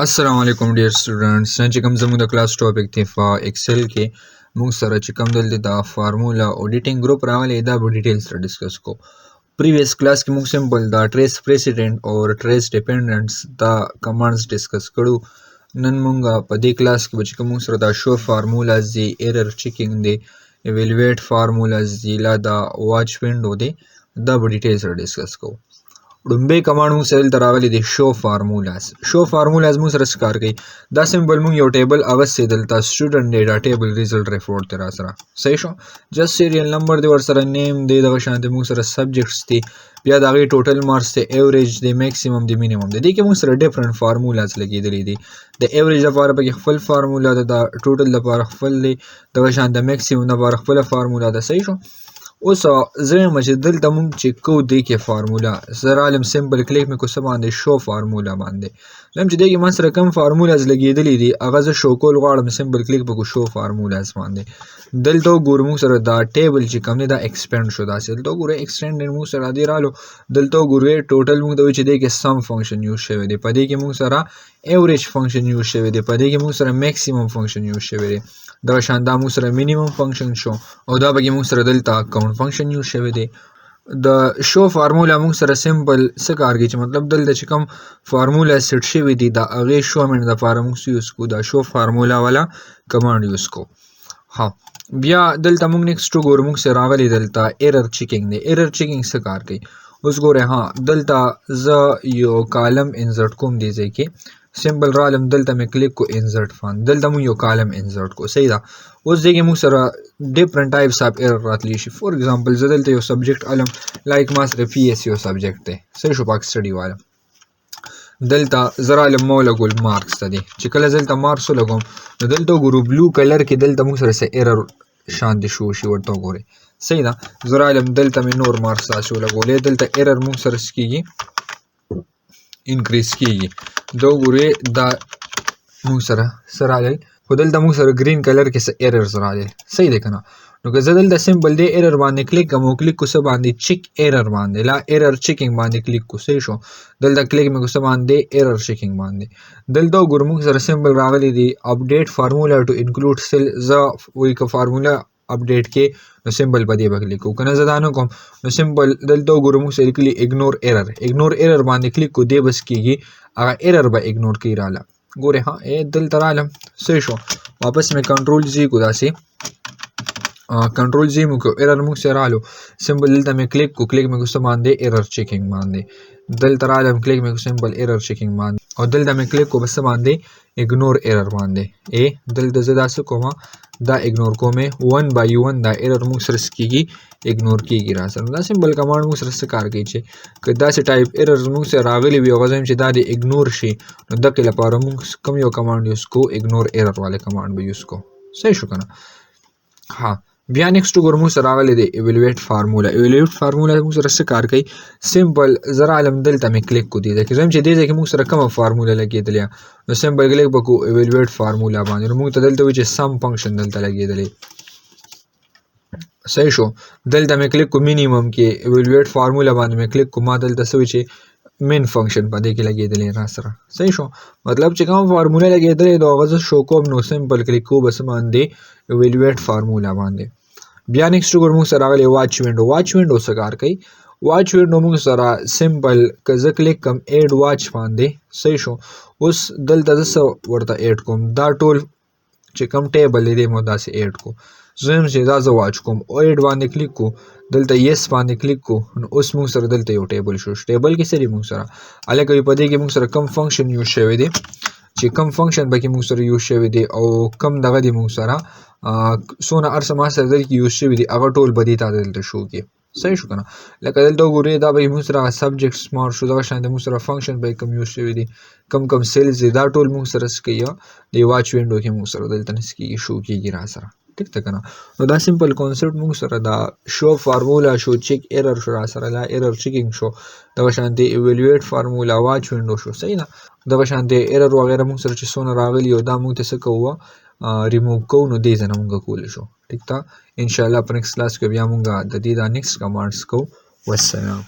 السلام علیکم ډیر سټوډنټس نن چې کوم زموږ د کلاس ټاپک دی په ایکسل کې موږ سره چې کوم دلته د فارمولا اډیټینګ ګروپ راغلی دا به ډیټیل سره ډسکس کو پریویس کلاس کې موږ سمپل دا ټریس پریسیډنٹ او ټریس ډیپندنټس دا کمانډز ډسکس کړو نن موږ په دې کلاس کې چې کوم سره دا شو فارمولاز دی ایرر چیکینګ دی ایوالویټ فارمولاز دی لا دا واچ وینډو دی دا به ډیټیل سره ډسکس کوو لومبی کمانډ موږ سره دلته راغلی دی شو فارمولاز موږ سره څه کار کوي دا سمبل موږ یو ټیبل اغستې دلته سټوډنټ ډیټا ټیبل ریزلټ ریپورټ دی راسره صحیح شو جسټ سیریل نمبر دی ورسره نیم دی دغه شانتې موږ سره سبجیکټس دی بیا د هغې ټوټل مارکس دی ایوریج دی میکسیمم دی مینیمم دی دې کې موږ سره ډفرنټ فارمولاز لګېدلي دي د ایوریج لپاره پکې خپل فارمولا ده د ټوټل لپاره خپل دی دغه شان د میکسیمم لپاره خپله فارمولا ده صحیح شو اوس زه یم چې دلته موږ چې کوو دې کې فارمولا زه رالم سمپل کلیک مې کو څه باندې شو فارمولا باندې لم چې دې کې ما سره کوم فارمولاز لګېدلي دي هغه زه شو کول غواړم سمپل کلیک به کو شو فارمولاز باندې دلته وګورو موږ سره دا ټیبل چې کوم دی دا ایکسپینډ شو داسې دلته وګورو ایکسټینډ موږ سره دې رالو دلته وګورو ټوټل موږ ته وایي چې دې کې سم فنکشن یوز شوی دی په دې کې موږ سره ایوریج فنکشن یوز شوی دی په دې کې موږ سره میکسیمم فنکشن یوز شوی دی دغه شان دا موږ سره مینیمم فنکشن شو او دا پکې موږ سره دلته کاونټ فنکشن یوز شوی دی د شو فارمولا موږ سره سمپل څه کار کوي چې مطلب دلته چې کوم فارمولا سیټ شوي دي د هغې شومنټ دپاره موږ څه یوز کوو دا شو فارمولا والا کمانډ یوز کوو ها بیا دلته موږ نیکسټ وګورو موږ سره راغلی دلته ایرر چیکینګ دی ایرر چیکینګ څه کار کوي اوس ګورئ ها دلته زه یو کالم انزرټ کوم دې ځای کې سمپل رالم دلته مې کلیک کو انزرټ فان دلته مو یو کالم انزرټ کو صحیح ده اوس دې کې موږ سره ډیفرنٹ ټایپس اف ایرر راتلی شي فور ایگزامپل زه دلته یو سبجیکټ علم لایک ما سره پی ایس یو سبجیکټ دی صحیح شو پاک سټډي والا دلته زه رالم ما ولګول مارکس ته دی چې کله زه دلته مارکس ولګوم نو دلته وګورو بلو کلر کې دلته موږ سره څه ایرر شاندې شو شي ورته وګورئ صحیح ده زه رالم دلته مې نور مارکس داسې ولګولې دلته ایرر موږ سره څه کېږي انکریز کېږي دا وګورئ دا موږ سره څه راغلی خو دلته موږ سره ګرین کلر کې څه ایررز راغلی صحیح دی که نه نو که زه دلته سمپل دی ایرر باندې کلیک کوم او کلیک کو څه باندې چیک ایرر باندې لا ایرر چیکینګ باندې کلیک کو صحیح شو دلته کلیک مې کو څه باندې ایرر چیکینګ باندې دلته وګورو موږ سره سمپل راغلی دی اپډیټ فارمولا ټو انکلوډ سیل زه وایي که فارمولا اپډیټ کې نو سمپل په دې به کلیک کوو که نه زه دا نه کوم نو سمپل دلته وګورو موږ سره لیکلي اګنور ایرر باندې کلیک کو دی بس کېږي هغه ایرر به اګنور کوي راله ګورئ ها دلته رالم صحیح شو واپس مې کنټرول زی کو داسې کنټرول زی مو کو ایرر موږ سره رالو سمپل دلته مې کلیک کو کلیک مې کو څه باندې ایرر چیکینګ باندې دلته رالم کلیک مې کو سمپل ایرر چیکینګ باندې او دلته مې کلیک کو بس باندې اګنور ایرر باندې دلته زه داسې کوم دا اګنور کومې 1 بای 1 دا ایرر موږ سره څه کېږي اګنور کېږي را سره دا سمپل کمانډ موږ سره څه کار کوي چې که داسې ټایپ ایررز موږ سره راغلي وي هغه چې دا د اګنور شي نو دغې لپاره موږ کوم یو کمانډ یوز کوو اګنور ایرر والا کمانډ به یوز کوو صحیح شو که نه ها بیا نیکسټ وګورو موږ سره راغلی دی ایوالویټ فارمولا موږ سره څه کار کوي سمپل زه رالم دلته مې کلیک کو دې ځای کې زه چې دې ځای کې موږ سره کومه فارمولا لګېدلې نو سمپل کلیک به کوو ایوالویټ فارمولا باندې نو موږ ته دلته وایي چې سم فنکشن دلته لګېدلی صحیح شو دلته مې کلیک کو مینیمم کې ایوالویټ فارمولا باندې مې کلیک کو ما دلته څه وایي چې مین فنکشن په دې کې لګېدلی را سره صحیح شو مطلب چې کوم فارمولا لګېدلی د هغه زه شو کوم نو سمپل کلیک کوو بس باندې ایوالویټ فارمولا باندې بیا نیکسټ وګورو موږ سره راغلی واچ وینډو څه کار کوي واچ وینډو موږ سره سمپل که زه کلیک کوم ایډ واچ باندې صحیح شو اوس دلته زه څه ورته ایډ کوم دا ټول چې کوم ټیبل دی مو داسې ایډ کو زه یم چې دا زه واچ کوم او ایډ باندې کلیک کو دلته یس باندې کلیک کو نو اوس موږ سره دلته یو ټیبل شو ټیبل کې څه دی موږ سره هلکه په دې کې موږ سره کم فنکشن یوز شوی دی چې کم فنکشن پکې موږ سره یوز شوی دی او کم دغه دی موږ سره څونه هر څه ما سره دلته یوز شوي دي هغه ټول به دې ته دلته شو کې صحیح شو که نه لکه دلته وګورئ دا به موږ سره سبجیکټس مار شو دغه شانته موږ سره فنکشن به کم یوز شوي دي کم سیلز دي دا ټول موږ سره څه کوي د واچ وینډو کې موږ سره دلته نه څه کېږي شو کېږي را سره ټیک ده که نه نو دا سمپل کانسپټ موږ سره دا شو فارمولا شو چیک ایرر شو را سره لا ایرر چیکینګ شو دغه شانتې ایوالویټ فارمولا واچ وینډو شو صحیح ده دغه شانتې ایرر وغیره موږ سره چې څونه راغلي او دا موږ ته څه کوو ریموو کوو نو دې ځای نه موږ کولی شو ٹھیک تا انشاءاللہ په نیکسټ کلاس کې بیا موږ د دې دا نیکسټ کمانډز کوو والسلام